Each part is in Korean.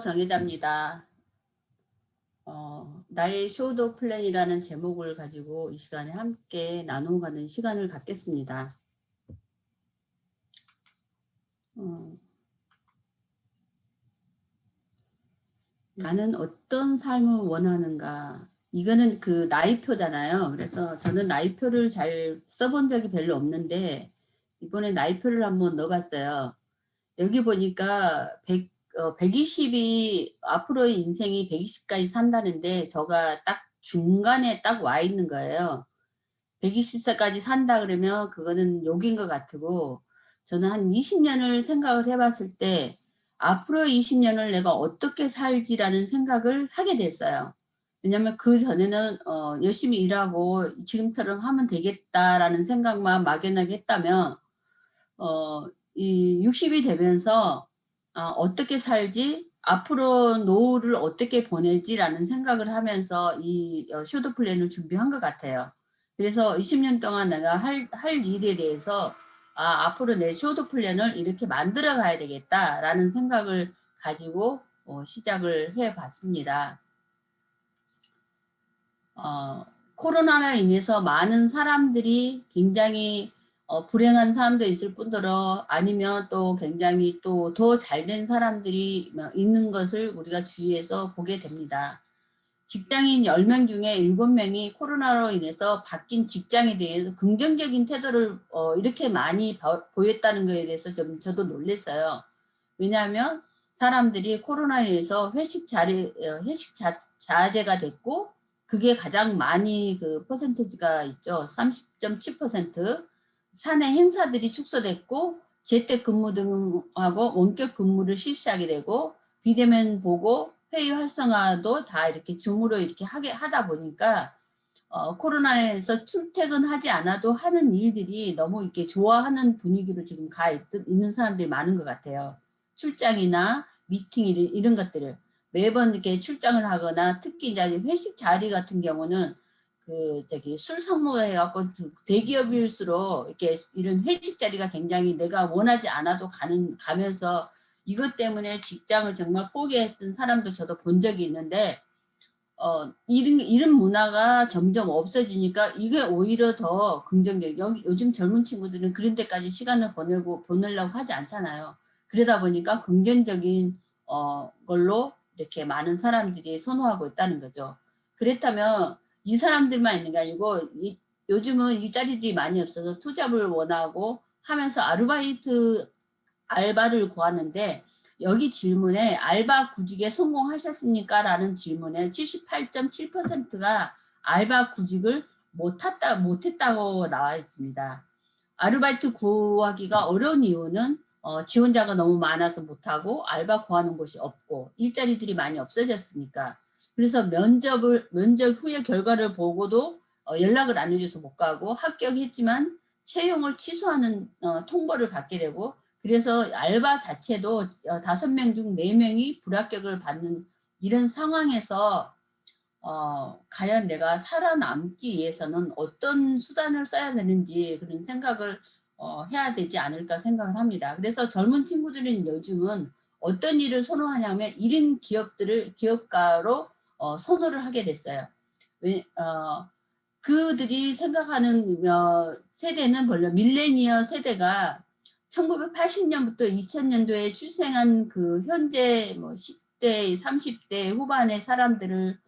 정의답니다. 나의 쇼도 플랜이라는 제목을 가지고 이 시간에 함께 나눠가는 시간을 갖겠습니다. 나는 어떤 삶을 원하는가? 이거는 그 나이표잖아요. 그래서 저는 나이표를 잘 써본 적이 별로 없는데 이번에 나이표를 한번 넣어봤어요. 여기 보니까 120이 앞으로의 인생이 120까지 산다는데 저가 딱 중간에 딱 와 있는 거예요. 120세까지 산다 그러면 그거는 욕인 것 같고 저는 한 20년을 생각을 해봤을 때 앞으로 20년을 내가 어떻게 살지라는 생각을 하게 됐어요. 왜냐면 그 전에는 열심히 일하고 지금처럼 하면 되겠다라는 생각만 막연하게 했다면 이 60이 되면서 어떻게 살지? 앞으로 노후를 어떻게 보내지라는 생각을 하면서 이 쇼도 플랜을 준비한 것 같아요. 그래서 20년 동안 내가 할 일에 대해서 앞으로 내 쇼도 플랜을 이렇게 만들어 가야 되겠다라는 생각을 가지고 시작을 해 봤습니다. 코로나로 인해서 많은 사람들이 굉장히 불행한 사람도 있을 뿐더러 아니면 또 굉장히 또 더 잘된 사람들이 있는 것을 우리가 주위에서 보게 됩니다. 직장인 10명 중에 7명이 코로나로 인해서 바뀐 직장에 대해서 긍정적인 태도를 이렇게 많이 보였다는 것에 대해서 저도 놀랐어요. 왜냐하면 사람들이 코로나로 인해서 회식 자제가 됐고 그게 가장 많이 그 퍼센티지가 있죠. 30.7%. 사내 행사들이 축소됐고 재택근무 등하고 원격 근무를 실시하게 되고 비대면 보고 회의 활성화도 다 이렇게 줌으로 이렇게 하다 보니까 코로나에서 출퇴근하지 않아도 하는 일들이 너무 이렇게 좋아하는 분위기로 지금 있는 사람들이 많은 것 같아요. 출장이나 미팅 이런 것들을 매번 이렇게 출장을 하거나 특히 이제 회식 자리 같은 경우는 술 상무해갖고 대기업일수록 이렇게 이런 회식 자리가 굉장히 내가 원하지 않아도 가면서 이것 때문에 직장을 정말 포기했던 사람도 저도 본 적이 있는데 이런 문화가 점점 없어지니까 이게 오히려 더 긍정적. 요즘 젊은 친구들은 그런 데까지 시간을 보내려고 하지 않잖아요. 그러다 보니까 긍정적인 걸로 이렇게 많은 사람들이 선호하고 있다는 거죠. 그렇다면 이 사람들만 있는 게 아니고 요즘은 일자리들이 많이 없어서 투잡을 원하고 하면서 알바를 구하는데 여기 질문에 알바 구직에 성공하셨습니까? 라는 질문에 78.7%가 알바 구직을 못했다고 나와 있습니다. 아르바이트 구하기가 어려운 이유는 지원자가 너무 많아서 못하고 알바 구하는 곳이 없고 일자리들이 많이 없어졌으니까. 그래서 면접 후에 결과를 보고도 연락을 안 해줘서 못 가고 합격했지만 채용을 취소하는 통보를 받게 되고 그래서 알바 자체도 5명 중 4명이 불합격을 받는 이런 상황에서 과연 내가 살아남기 위해서는 어떤 수단을 써야 되는지 그런 생각을 해야 되지 않을까 생각을 합니다. 그래서 젊은 친구들은 요즘은 어떤 일을 선호하냐면 1인 기업가로 선호를 하게 됐어요. 그들이 생각하는 세대는 별로 밀레니얼 세대가 1980년부터 2000년도에 출생한 그 현재 10대, 30대 후반의 사람들을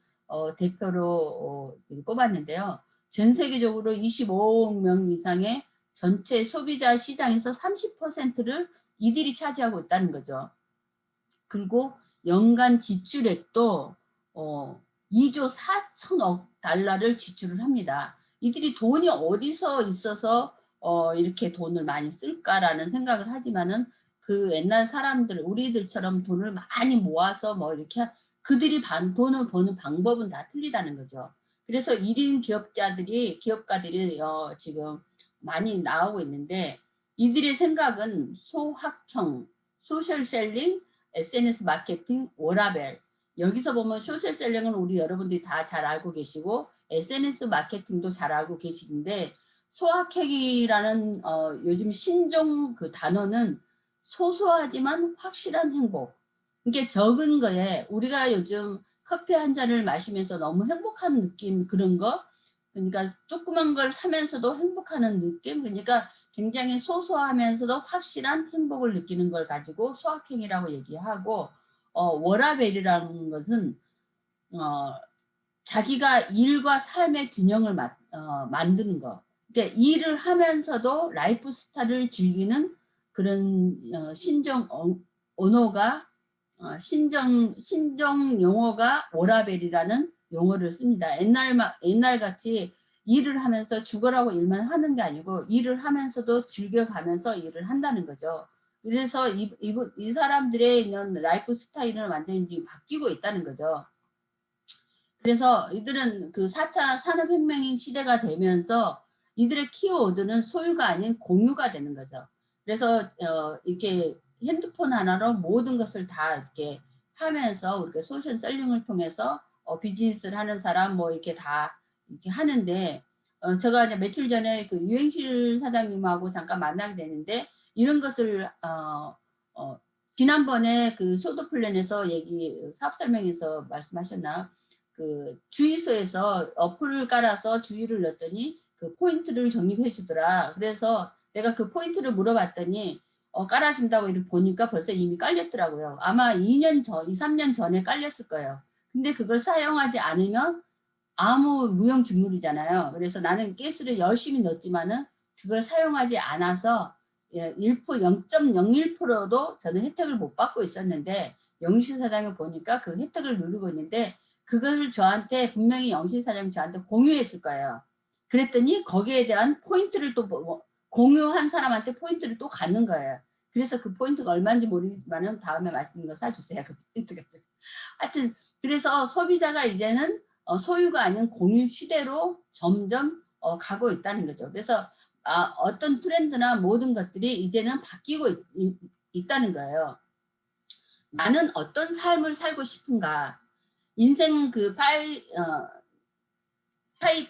대표로 뽑았는데요. 전 세계적으로 25억 명 이상의 전체 소비자 시장에서 30%를 이들이 차지하고 있다는 거죠. 그리고 연간 지출액도 2조 4천억 달러를 지출을 합니다. 이들이 돈이 어디서 있어서 이렇게 돈을 많이 쓸까라는 생각을 하지만은 그 옛날 사람들 우리들처럼 돈을 많이 모아서 이렇게 그들이 돈을 버는 방법은 다 틀리다는 거죠. 그래서 1인 기업가들이 지금 많이 나오고 있는데 이들의 생각은 소확형, 소셜셀링, SNS 마케팅, 워라벨. 여기서 보면 소셜셀링은 우리 여러분들이 다 잘 알고 계시고 SNS 마케팅도 잘 알고 계시는데 소확행이라는 요즘 신종 그 단어는 소소하지만 확실한 행복. 이게 적은 거에 우리가 요즘 커피 한 잔을 마시면서 너무 행복한 느낌 그런 거 그러니까 조그만 걸 사면서도 행복하는 느낌 그러니까 굉장히 소소하면서도 확실한 행복을 느끼는 걸 가지고 소확행이라고 얘기하고 워라밸이라는 것은 자기가 일과 삶의 균형을 만드는 거 그러니까 일을 하면서도 라이프 스타일을 즐기는 그런 신종 언어가 신종 용어가 워라밸이라는 용어를 습니다. 옛날 같이 일을 하면서 죽으라고 일만 하는 게 아니고 일을 하면서도 즐겨가면서 일을 한다는 거죠. 그래서 이 사람들의 있는 라이프 스타일은 완전히 지금 바뀌고 있다는 거죠. 그래서 이들은 그 4차 산업혁명 시대가 되면서 이들의 키워드는 소유가 아닌 공유가 되는 거죠. 그래서 이렇게 핸드폰 하나로 모든 것을 다 이렇게 하면서 우리가 소셜 셀링을 통해서 비즈니스를 하는 사람 뭐 이렇게 다 이렇게 하는데 제가 이제 며칠 전에 그 유행실 사장님하고 잠깐 만나게 되는데 이런 것을 지난번에 그 소드 플랜에서 사업 설명에서 말씀하셨나 그 주유소에서 어플을 깔아서 주유를 넣었더니 그 포인트를 적립해 주더라. 그래서 내가 그 포인트를 물어봤더니 깔아준다고 이렇게 보니까 벌써 이미 깔렸더라고요. 아마 2, 3년 전에 깔렸을 거예요. 근데 그걸 사용하지 않으면 아무 무용지물이잖아요. 그래서 나는 가스를 열심히 넣었지만은 그걸 사용하지 않아서 0.01%도 저는 혜택을 못 받고 있었는데 영시 사장을 보니까 그 혜택을 누리고 있는데 그것을 저한테 분명히 영시 사장이 저한테 공유했을 거예요. 그랬더니 거기에 대한 포인트를 또 공유한 사람한테 포인트를 또 갖는 거예요. 그래서 그 포인트가 얼마인지 모르지만은 다음에 말씀드린 거 사주세요. 그 포인트가. 하여튼 그래서 소비자가 이제는 소유가 아닌 공유 시대로 점점 가고 있다는 거죠. 그래서 어떤 트렌드나 모든 것들이 이제는 바뀌고 있다는 거예요. 나는 어떤 삶을 살고 싶은가? 인생 그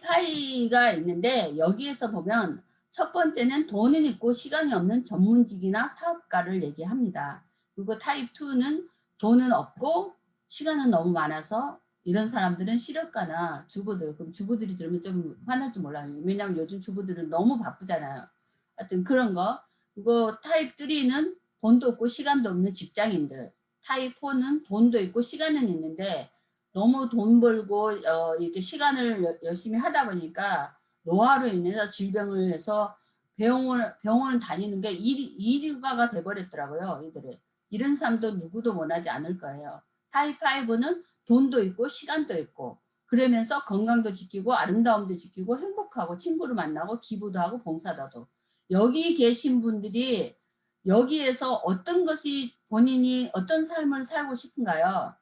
파이가 있는데 여기에서 보면 첫 번째는 돈은 있고 시간이 없는 전문직이나 사업가를 얘기합니다. 그리고 타입 2는 돈은 없고 시간은 너무 많아서 이런 사람들은 실업가나 주부들, 그럼 주부들이 들으면 좀 화날 줄 몰라요. 왜냐하면 요즘 주부들은 너무 바쁘잖아요. 하여튼 그런 거. 그리고 타입 3는 돈도 없고 시간도 없는 직장인들. 타입 4는 돈도 있고 시간은 있는데 너무 돈 벌고 이렇게 시간을 열심히 하다 보니까 노화로 인해서 질병을 해서 병원을 다니는 게 일과가 돼버렸더라고요. 이들이. 이런 사람도 누구도 원하지 않을 거예요. 타입 5는 돈도 있고 시간도 있고 그러면서 건강도 지키고 아름다움도 지키고 행복하고 친구를 만나고 기부도 하고 봉사도 하고 여기 계신 분들이 여기에서 어떤 것이 본인이 어떤 삶을 살고 싶은가요?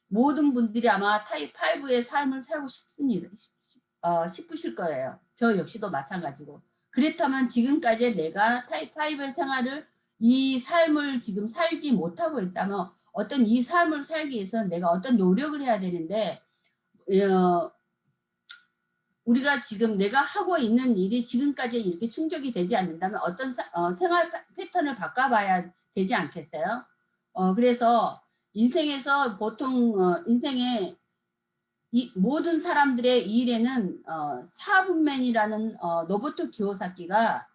모든 분들이 아마 타입 5의 삶을 살고 싶으실 거예요. 저 역시도 마찬가지고. 그렇다면 지금까지 내가 타입 5의 생활을 이 삶을 지금 살지 못하고 있다면 어떤 이 삶을 살기 위해서 내가 어떤 노력을 해야 되는데 우리가 지금 내가 하고 있는 일이 지금까지 이렇게 충족이 되지 않는다면 어떤 생활 패턴을 바꿔봐야 되지 않겠어요? 그래서 인생에서 보통 인생의 모든 사람들의 일에는 사분맨이라는 노부토 기요사키가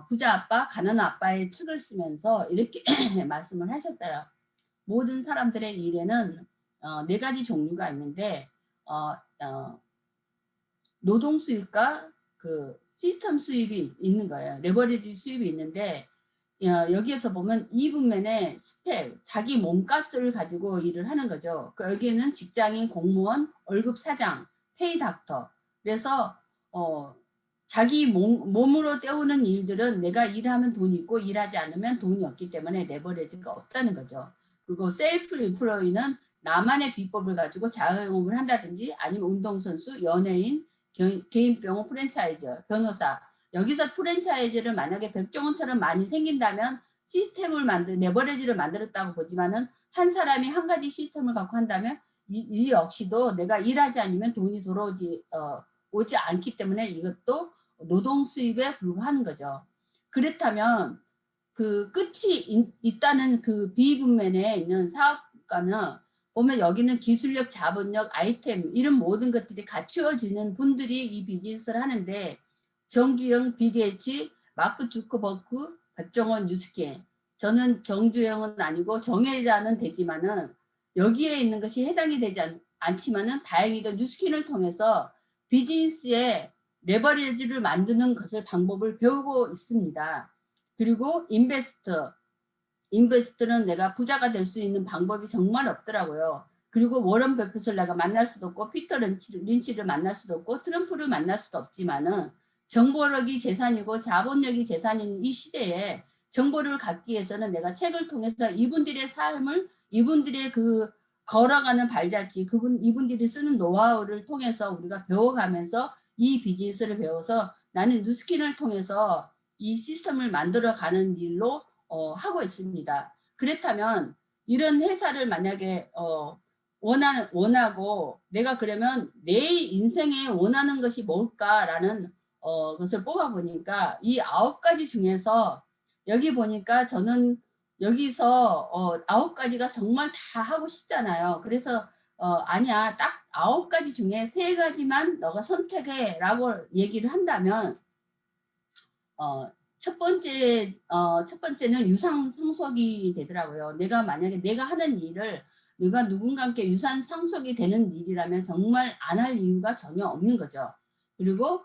부자 아빠, 가난한 아빠의 책을 쓰면서 이렇게 말씀을 하셨어요. 모든 사람들의 일에는 4가지 종류가 있는데 노동 수입과 그 시스템 수입이 있는 거예요. 레버리지 수입이 있는데 여기에서 보면 2분면에 스펙, 자기 몸값을 가지고 일을 하는 거죠. 여기에는 직장인, 공무원, 월급 사장, 페이 닥터. 그래서 자기 몸으로 때우는 일들은 내가 일하면 돈이 있고 일하지 않으면 돈이 없기 때문에 레버리지가 없다는 거죠. 그리고 셀프 인플로이는 나만의 비법을 가지고 자영업을 한다든지 아니면 운동선수, 연예인, 개인병원 프랜차이즈, 변호사 여기서 프랜차이즈를 만약에 백종원처럼 많이 생긴다면 시스템을 레버리지를 만들었다고 보지만은 한 사람이 한 가지 시스템을 갖고 한다면 이 역시도 내가 일하지 않으면 돈이 오지 않기 때문에 이것도 노동 수입에 불과한 거죠. 그렇다면 그 끝이 있다는 그 비분면에 있는 사업가는 보면 여기는 기술력, 자본력, 아이템 이런 모든 것들이 갖추어지는 분들이 이 비즈니스를 하는데 정주영, 빌게이츠, 마크 주커버그, 백종원, 뉴스킨 저는 정주영은 아니고 정혜라는 되지만은 여기에 있는 것이 해당이 되지 않지만은 다행히도 뉴스킨을 통해서 비즈니스에 레버리지를 만드는 것을 방법을 배우고 있습니다. 그리고 인베스트는 내가 부자가 될 수 있는 방법이 정말 없더라고요. 그리고 워런 버핏을 내가 만날 수도 없고 피터 린치를 만날 수도 없고 트럼프를 만날 수도 없지만은 정보력이 재산이고 자본력이 재산인 이 시대에 정보를 갖기 위해서는 내가 책을 통해서 이분들의 삶을 이분들의 그 걸어가는 발자취 이분들이 쓰는 노하우를 통해서 우리가 배워가면서 이 비즈니스를 배워서 나는 뉴스킨을 통해서 이 시스템을 만들어가는 일로 하고 있습니다. 그렇다면 이런 회사를 만약에 원하고 내가 그러면 내 인생에 원하는 것이 뭘까라는 것을 뽑아보니까 이 9가지 중에서 여기 보니까 저는 여기서 9가지가 정말 다 하고 싶잖아요. 그래서 아니야 딱 9가지 중에 3가지만 너가 선택해 라고 얘기를 한다면 첫 번째는 유산 상속이 되더라고요. 내가 만약에 내가 하는 일을 내가 누군가 함께 유산 상속이 되는 일이라면 정말 안 할 이유가 전혀 없는 거죠. 그리고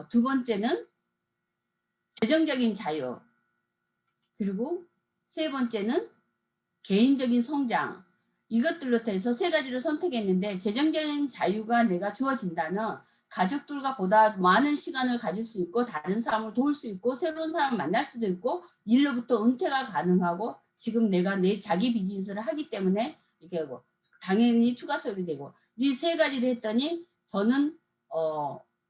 두 번째는 재정적인 자유. 그리고 세 번째는 개인적인 성장. 이것들로 해서 3가지를 선택했는데 재정적인 자유가 내가 주어진다면 가족들과 보다 많은 시간을 가질 수 있고 다른 사람을 도울 수 있고 새로운 사람을 만날 수도 있고 일로부터 은퇴가 가능하고 지금 내가 내 자기 비즈니스를 하기 때문에 이게 뭐 당연히 추가 수입이 되고 이 3가지를 했더니 저는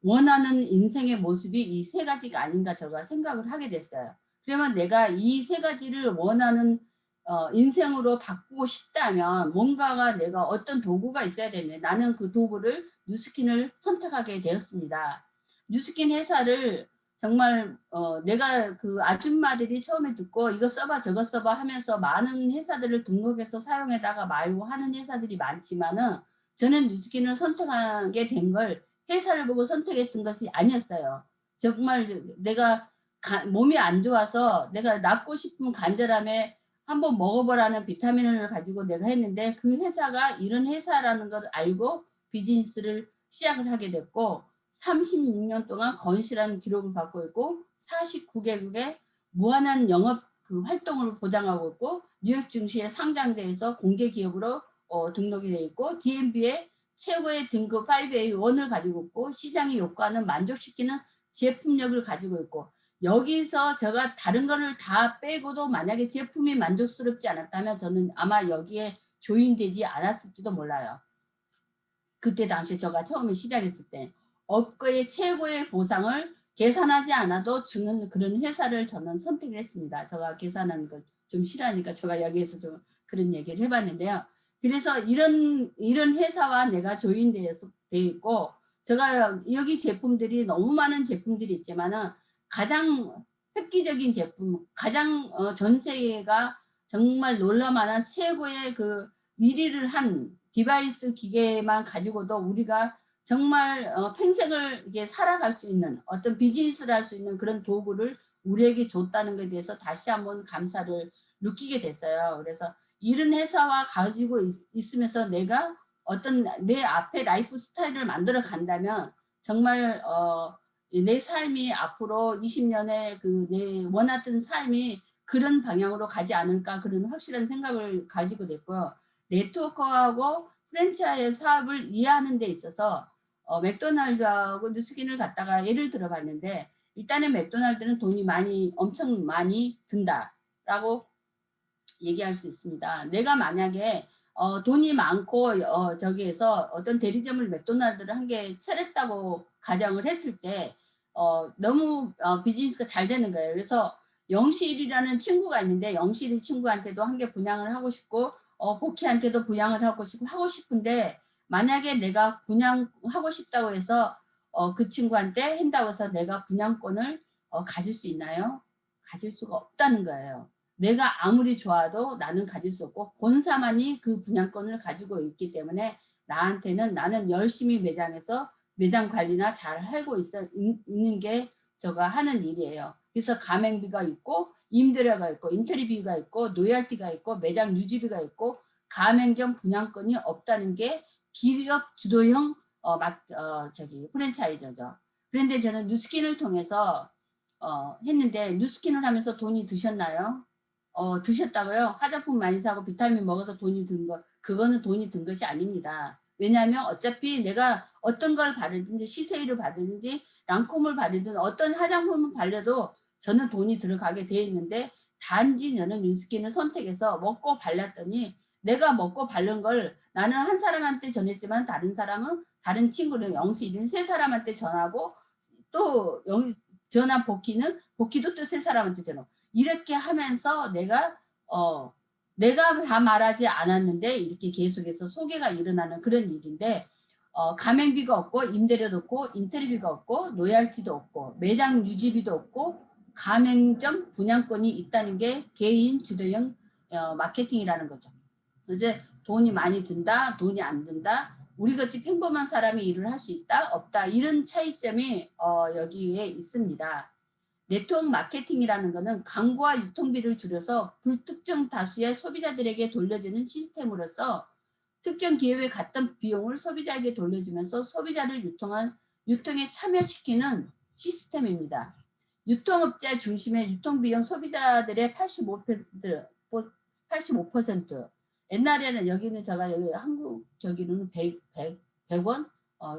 원하는 인생의 모습이 이 3가지가 아닌가 제가 생각을 하게 됐어요. 그러면 내가 이 3가지를 원하는 인생으로 바꾸고 싶다면 뭔가가 내가 어떤 도구가 있어야 되는데 나는 그 도구를 뉴스킨을 선택하게 되었습니다. 뉴스킨 회사를 정말 내가 그 아줌마들이 처음에 듣고 이거 써봐 저거 써봐 하면서 많은 회사들을 등록해서 사용해다가 말고 하는 회사들이 많지만은 저는 뉴스킨을 선택하게 된 걸 회사를 보고 선택했던 것이 아니었어요. 정말 내가 몸이 안 좋아서 내가 낫고 싶은 간절함에 한번 먹어보라는 비타민을 가지고 내가 했는데 그 회사가 이런 회사라는 걸 알고 비즈니스를 시작을 하게 됐고 36년 동안 건실한 기록을 갖고 있고 49개국에 무한한 영업 그 활동을 보장하고 있고 뉴욕 증시에 상장돼서 공개 기업으로 등록이 되어 있고 DNB의 최고의 등급 5A1을 가지고 있고 시장의 요구하는 만족시키는 제품력을 가지고 있고 여기서 제가 다른 거를 다 빼고도 만약에 제품이 만족스럽지 않았다면 저는 아마 여기에 조인되지 않았을지도 몰라요. 그때 당시에 제가 처음에 시작했을 때 업계의 최고의 보상을 계산하지 않아도 주는 그런 회사를 저는 선택을 했습니다. 제가 계산하는 거 좀 싫어하니까 제가 여기에서 좀 그런 얘기를 해봤는데요. 그래서 이런 회사와 내가 조인되어 있고 제가 여기 제품들이 너무 많은 제품들이 있지만은 가장 획기적인 제품, 가장 전 세계가 정말 놀라만한 최고의 그 1위를 한 디바이스 기계만 가지고도 우리가 정말 평생을 이게 살아갈 수 있는 어떤 비즈니스를 할 수 있는 그런 도구를 우리에게 줬다는 것에 대해서 다시 한번 감사를 느끼게 됐어요. 그래서 이런 회사와 가지고 있으면서 내가 어떤 내 앞에 라이프 스타일을 만들어 간다면 정말 내 삶이 앞으로 20년에 그 내 원하던 삶이 그런 방향으로 가지 않을까 그런 확실한 생각을 가지고 됐고요. 네트워크하고 프랜차이즈 사업을 이해하는 데 있어서 맥도날드하고 뉴스킨을 갖다가 예를 들어봤는데 일단은 맥도날드는 돈이 엄청 많이 든다라고 얘기할 수 있습니다. 내가 만약에 돈이 많고 저기에서 어떤 대리점을 맥도날드를 한 개 차렸다고 가정을 했을 때 너무 비즈니스가 잘 되는 거예요. 그래서 영실이라는 친구가 있는데 영실이 친구한테도 한 개 분양을 하고 싶고 복희한테도 분양을 하고 싶은데 만약에 내가 분양하고 싶다고 해서 그 친구한테 한다고 해서 내가 분양권을 가질 수 있나요? 가질 수가 없다는 거예요. 내가 아무리 좋아도 나는 가질 수 없고 본사만이 그 분양권을 가지고 있기 때문에 나한테는 나는 열심히 매장에서 매장 관리나 잘 하고 있는 게 제가 하는 일이에요. 그래서 가맹비가 있고 임대료가 있고 인테리비가 있고 노열티가 있고 매장 유지비가 있고 가맹점 분양권이 없다는 게 기업 주도형 프랜차이저죠. 그런데 저는 누스킨을 통해서 했는데 누스킨을 하면서 돈이 드셨나요? 드셨다고요? 화장품 많이 사고 비타민 먹어서 돈이 든 거, 그거는 돈이 든 것이 아닙니다. 왜냐하면 어차피 내가 어떤 걸 바르든지 시세일을 바르든지 랑콤을 바르든 어떤 화장품을 발려도 저는 돈이 들어가게 되어 있는데 단지 저는 뉴스킨을 선택해서 먹고 발랐더니 내가 먹고 바른 걸 나는 한 사람한테 전했지만 다른 사람은 다른 친구는 영수이든 세 사람한테 전하고 또 전한 복희도 또 세 사람한테 전하고 이렇게 하면서 내가 다 말하지 않았는데 이렇게 계속해서 소개가 일어나는 그런 일인데 가맹비가 없고 임대료도 없고 인테리비가 없고 노열티도 없고 매장 유지비도 없고 가맹점 분양권이 있다는 게 개인 주도형 마케팅이라는 거죠. 이제 돈이 많이 든다, 돈이 안 든다, 우리같이 평범한 사람이 일을 할 수 있다, 없다 이런 차이점이 여기에 있습니다. 네트워크 마케팅이라는 것은 광고와 유통비를 줄여서 불특정 다수의 소비자들에게 돌려주는 시스템으로서 특정 기업에 갔던 비용을 소비자에게 돌려주면서 소비자를 유통에 참여시키는 시스템입니다. 유통업자 중심의 유통비용 소비자들의 85%, 옛날에는 여기는 제가 여기 한국 저기는 100원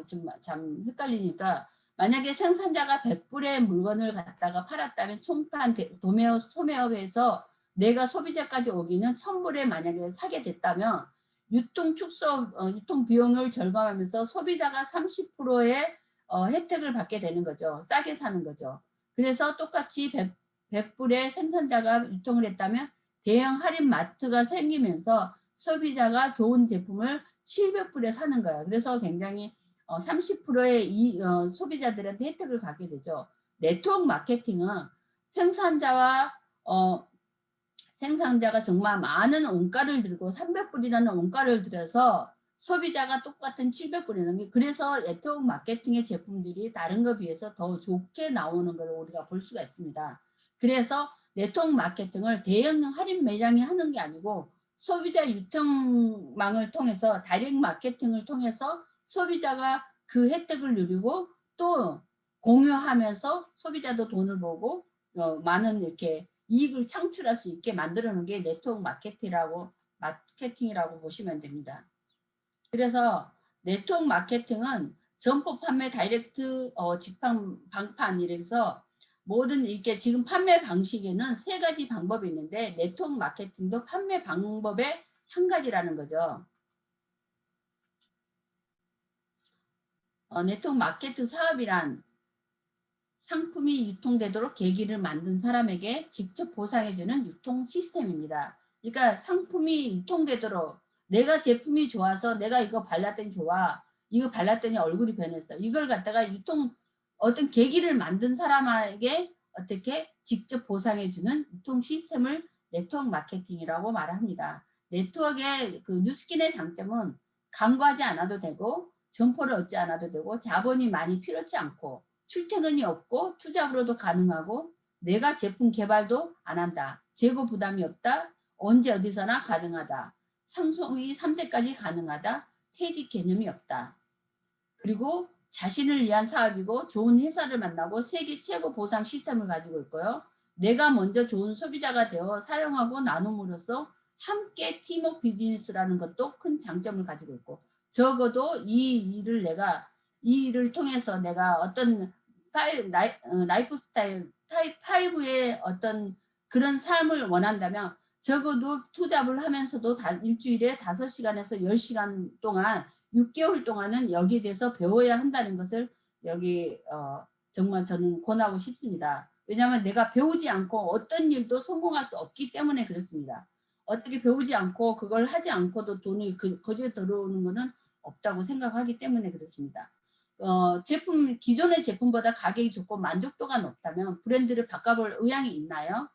좀 참 헷갈리니까 만약에 생산자가 100불의 물건을 갖다가 팔았다면 총판 소매업에서 내가 소비자까지 오기는 1000불에 만약에 사게 됐다면 유통 비용을 절감하면서 소비자가 30%의 혜택을 받게 되는 거죠. 싸게 사는 거죠. 그래서 똑같이 100불에 생산자가 유통을 했다면 대형 할인 마트가 생기면서 소비자가 좋은 제품을 700불에 사는 거예요. 그래서 굉장히 30%의 소비자들한테 혜택을 갖게 되죠. 네트워크 마케팅은 생산자가 정말 많은 원가를 들고 300불이라는 원가를 들여서 소비자가 똑같은 700불이라는 게 그래서 네트워크 마케팅의 제품들이 다른 것에 비해서 더 좋게 나오는 걸 우리가 볼 수가 있습니다. 그래서 네트워크 마케팅을 대형 할인 매장이 하는 게 아니고 소비자 유통망을 통해서 다이렉트 마케팅을 통해서 소비자가 그 혜택을 누리고 또 공유하면서 소비자도 돈을 벌고 많은 이렇게 이익을 창출할 수 있게 만들어 놓은 게 네트워크 마케팅이라고 보시면 됩니다. 그래서 네트워크 마케팅은 점포 판매 다이렉트 직방 방판 이래서 모든 이렇게 지금 판매 방식에는 3가지 방법이 있는데 네트워크 마케팅도 판매 방법의 한 가지라는 거죠. 네트워크 마케팅 사업이란 상품이 유통되도록 계기를 만든 사람에게 직접 보상해주는 유통 시스템입니다. 그러니까 상품이 유통되도록 내가 제품이 좋아서 내가 이거 발랐더니 좋아. 이거 발랐더니 얼굴이 변했어. 이걸 갖다가 어떤 계기를 만든 사람에게 어떻게 직접 보상해주는 유통 시스템을 네트워크 마케팅이라고 말합니다. 네트워크의 그 뉴스킨의 장점은 광고하지 않아도 되고 점포를 얻지 않아도 되고 자본이 많이 필요치 않고 출퇴근이 없고 투잡으로도 가능하고 내가 제품 개발도 안 한다. 재고 부담이 없다. 언제 어디서나 가능하다. 상속이 3대까지 가능하다. 퇴직 개념이 없다. 그리고 자신을 위한 사업이고 좋은 회사를 만나고 세계 최고 보상 시스템을 가지고 있고요. 내가 먼저 좋은 소비자가 되어 사용하고 나눔으로써 함께 팀워크 비즈니스라는 것도 큰 장점을 가지고 있고 적어도 이 일을 통해서 내가 어떤 라이프 스타일 타입 5의 어떤 그런 삶을 원한다면 적어도 투잡을 하면서도 일주일에 5시간에서 10시간 동안 6개월 동안은 여기에 대해서 배워야 한다는 것을 여기 정말 저는 권하고 싶습니다. 왜냐하면 내가 배우지 않고 어떤 일도 성공할 수 없기 때문에 그렇습니다. 어떻게 배우지 않고 그걸 하지 않고도 돈이 거기에 들어오는 것은 없다고 생각하기 때문에 그렇습니다. 기존의 제품보다 가격이 좋고 만족도가 높다면 브랜드를 바꿔볼 의향이 있나요?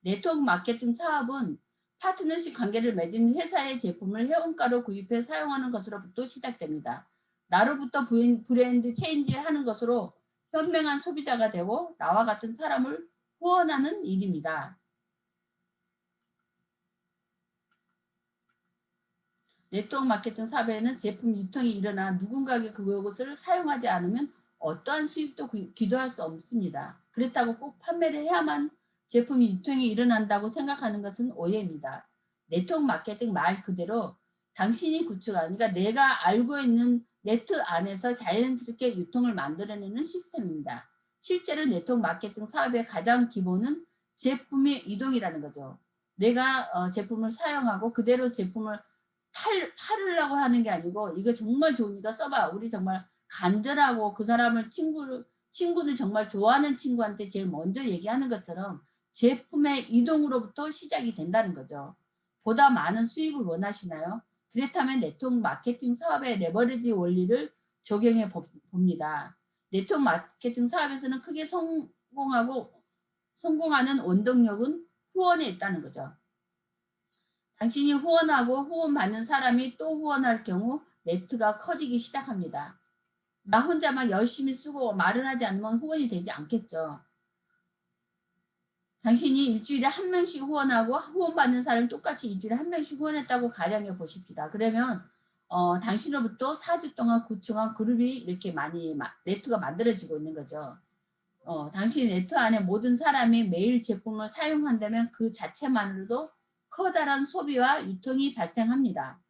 네트워크 마케팅 사업은 파트너십 관계를 맺은 회사의 제품을 회원가로 구입해 사용하는 것으로부터 시작됩니다. 나로부터 브랜드 체인지하는 것으로 현명한 소비자가 되고 나와 같은 사람을 후원하는 일입니다. 네트워크 마케팅 사업에는 제품 유통이 일어나 누군가에게 그것을 사용하지 않으면 어떠한 수익도 기도할 수 없습니다. 그렇다고 꼭 판매를 해야만 제품 유통이 일어난다고 생각하는 것은 오해입니다. 네트워크 마케팅 말 그대로 당신이 구축한, 그러니까 내가 알고 있는 네트 안에서 자연스럽게 유통을 만들어내는 시스템입니다. 실제로 네트워크 마케팅 사업의 가장 기본은 제품의 이동이라는 거죠. 내가 제품을 사용하고 그대로 제품을 팔으려고 하는 게 아니고 이거 정말 좋으니까 써봐. 우리 정말 간절하고 그 사람을 친구는 정말 좋아하는 친구한테 제일 먼저 얘기하는 것처럼 제품의 이동으로부터 시작이 된다는 거죠. 보다 많은 수익을 원하시나요? 그렇다면 네트워크 마케팅 사업의 레버리지 원리를 적용해 봅니다. 네트워크 마케팅 사업에서는 크게 성공하는 원동력은 후원에 있다는 거죠. 당신이 후원하고 후원받는 사람이 또 후원할 경우 네트가 커지기 시작합니다. 나 혼자만 열심히 쓰고 말을 하지 않으면 후원이 되지 않겠죠. 당신이 일주일에 한 명씩 후원하고 후원받는 사람이 똑같이 일주일에 한 명씩 후원했다고 가정해 보십시다. 그러면 당신으로부터 4주 동안 구축한 그룹이 이렇게 많이 네트가 만들어지고 있는 거죠. 당신 네트 안에 모든 사람이 매일 제품을 사용한다면 그 자체만으로도 커다란 소비와 유통이 발생합니다.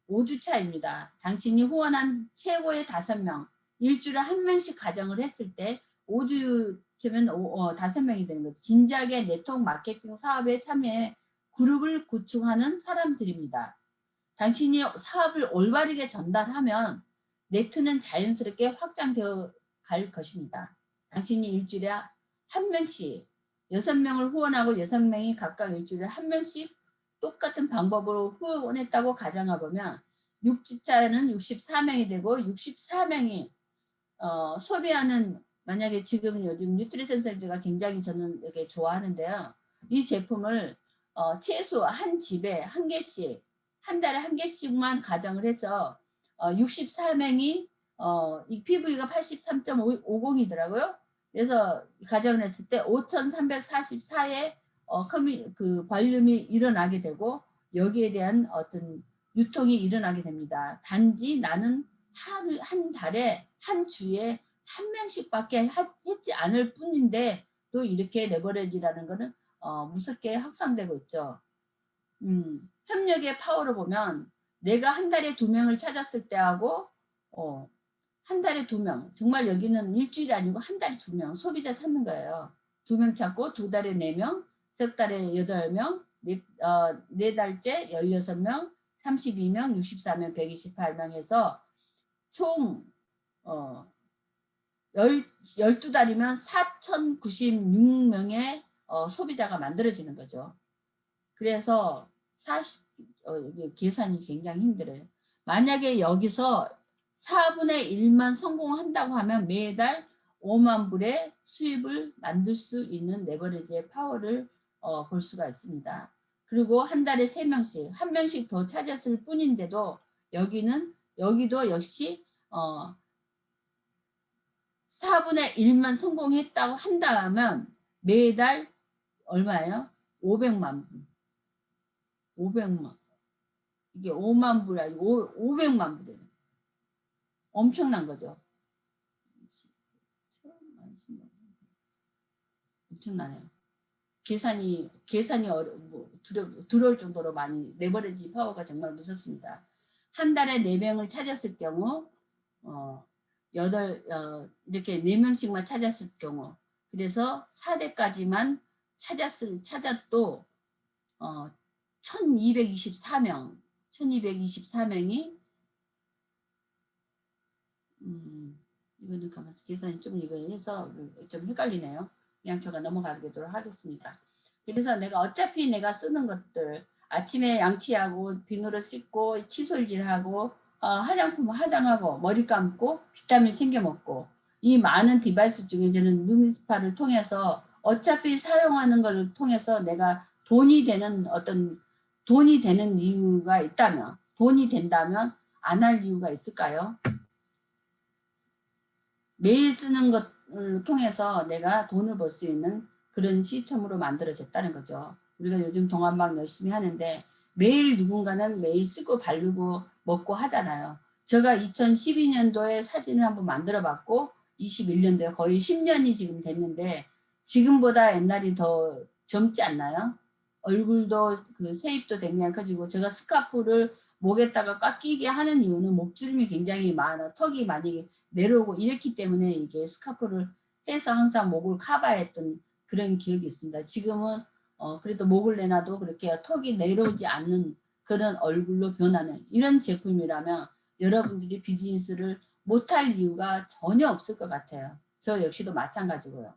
5주차입니다. 당신이 후원한 최고의 5명, 일주일에 한 명씩 가정을 했을 때 5주면 5명이 되는 거죠. 진작에 네트워크 마케팅 사업에 참여해 그룹을 구축하는 사람들입니다. 당신이 사업을 올바르게 전달하면 네트는 자연스럽게 확장되어 갈 것입니다. 당신이 일주일에 한 명씩 6명을 후원하고 6명이 각각 일주일에 한 명씩 똑같은 방법으로 후원했다고 가정해보면 6주차는 64명이 되고 64명이 소비하는, 만약에 지금 요즘 뉴트리센서가 굉장히 저는 되게 좋아하는데요. 이 제품을 최소 한 집에 한 개씩, 한 달에 한 개씩만 가정을 해서 64명이 이 PV가 83.50이더라고요. 그래서 가정을 했을 때 5,344의 그 발륨이 일어나게 되고 여기에 대한 어떤 유통이 일어나게 됩니다. 단지 나는 한 달에 한 주에 한 명씩밖에 했지 않을 뿐인데 또 이렇게 레버리지라는 거는 무섭게 확산되고 있죠. 협력의 파워를 보면 내가 한 달에 2명을 찾았을 때하고 한 달에 2명, 정말 여기는 일주일이 아니고 한 달에 2명 소비자 찾는 거예요. 2명 찾고 2달에 4명, 3달에 8명, 네 달째 16명, 32명, 64명, 128명 해서 총 12달이면 4,096명의 소비자가 만들어지는 거죠. 그래서 계산이 굉장히 힘들어요. 만약에 여기서 4분의 1만 성공한다고 하면 매달 5만 불의 수입을 만들 수 있는 레버리지의 파워를 볼 수가 있습니다. 그리고 한 달에 3명씩, 한 명씩 더 찾았을 뿐인데도 여기도 역시 4분의 1만 성공했다고 한다면 매달 얼마예요? 500만 불. 500만. 이게 5만 불이 아니고 500만 불이에요. 엄청난 거죠. 엄청나네요. 계산이 두려울 정도로 많이 레버리지 파워가 정말 무섭습니다. 한 달에 4명을 찾았을 경우 이렇게 4명씩만 찾았을 경우, 그래서 4대까지만 찾았도 1224명이 이거는 가만히 계산이 좀 이거 해서 좀 헷갈리네요. 그냥 제가 넘어가도록 하겠습니다. 그래서 어차피 내가 쓰는 것들 아침에 양치하고 비누로 씻고 칫솔질하고 화장품 화장하고 머리 감고 비타민 챙겨 먹고 이 많은 디바이스 중에 저는 루미스파를 통해서 어차피 사용하는 걸 통해서 내가 돈이 되는 이유가 있다면, 돈이 된다면 안 할 이유가 있을까요? 매일 쓰는 것을 통해서 내가 돈을 벌 수 있는 그런 시스템으로 만들어졌다는 거죠. 우리가 요즘 동안방 열심히 하는데 매일 누군가는 매일 쓰고 바르고 먹고 하잖아요. 제가 2012년도에 사진을 한번 만들어 봤고 21년도에 거의 10년이 지금 됐는데 지금보다 옛날이 더 젊지 않나요? 얼굴도 그 세입도 굉장히 커지고 제가 스카프를 목에다가 꽉 끼게 하는 이유는 목주름이 굉장히 많아 턱이 많이 내려오고 이랬기 때문에 이게 스카프를 떼서 항상 목을 커버했던 그런 기억이 있습니다. 지금은 그래도 목을 내놔도 그렇게 턱이 내려오지 않는 그런 얼굴로 변하는 이런 제품이라면 여러분들이 비즈니스를 못할 이유가 전혀 없을 것 같아요. 저 역시도 마찬가지고요.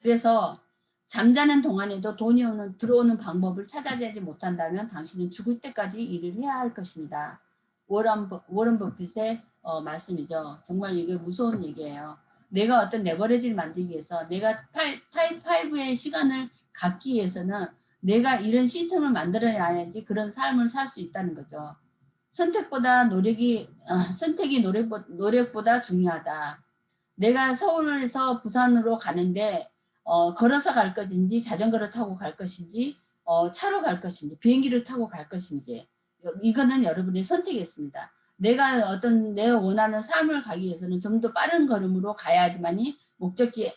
그래서 잠자는 동안에도 돈이 들어오는 방법을 찾아내지 못한다면 당신은 죽을 때까지 일을 해야 할 것입니다. 워런 버핏의 말씀이죠. 정말 이게 무서운 얘기예요. 내가 어떤 레버리지를 만들기 위해서 내가 타입 5의 시간을 갖기 위해서는 내가 이런 시스템을 만들어야지 그런 삶을 살 수 있다는 거죠. 선택이 노력보다 중요하다. 내가 서울에서 부산으로 가는데 걸어서 갈 것인지 자전거를 타고 갈 것인지 차로 갈 것인지 비행기를 타고 갈 것인지 이거는 여러분의 선택이었습니다. 내가 원하는 삶을 가기 위해서는 좀 더 빠른 걸음으로 가야지만이 목적지에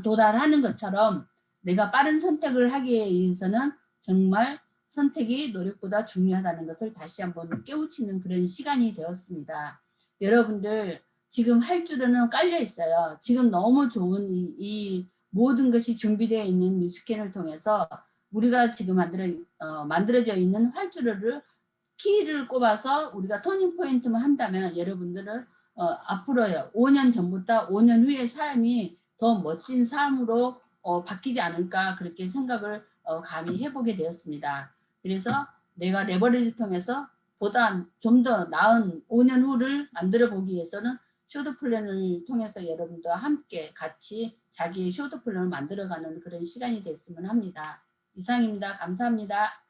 도달하는 것처럼 내가 빠른 선택을 하기 위해서는 정말 선택이 노력보다 중요하다는 것을 다시 한번 깨우치는 그런 시간이 되었습니다. 여러분들 지금 할 줄은 깔려 있어요. 지금 너무 좋은 이 모든 것이 준비되어 있는 뉴스캔을 통해서 우리가 지금 만들어져 있는 활주로를 키를 꼽아서 우리가 터닝 포인트만 한다면 여러분들은 앞으로요 5년 전부터 5년 후의 삶이 더 멋진 삶으로 바뀌지 않을까 그렇게 생각을 감히 해보게 되었습니다. 그래서 내가 레버리지를 통해서 보다 좀 더 나은 5년 후를 만들어 보기 위해서는 쇼드 플랜을 통해서 여러분들과 함께 같이 자기의 쇼드 플랜을 만들어가는 그런 시간이 됐으면 합니다. 이상입니다. 감사합니다.